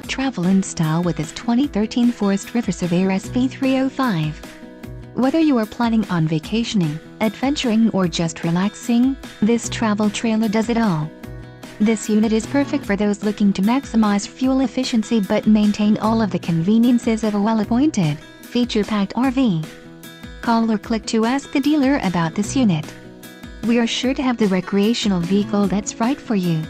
travel in style with this 2013 Forest River Surveyor SV305. Whether you are planning on vacationing, adventuring or just relaxing, this travel trailer does it all. This unit is perfect for those looking to maximize fuel efficiency but maintain all of the conveniences of a well-appointed, feature-packed RV. Call or click to ask the dealer about this unit. We are sure to have the recreational vehicle that's right for you.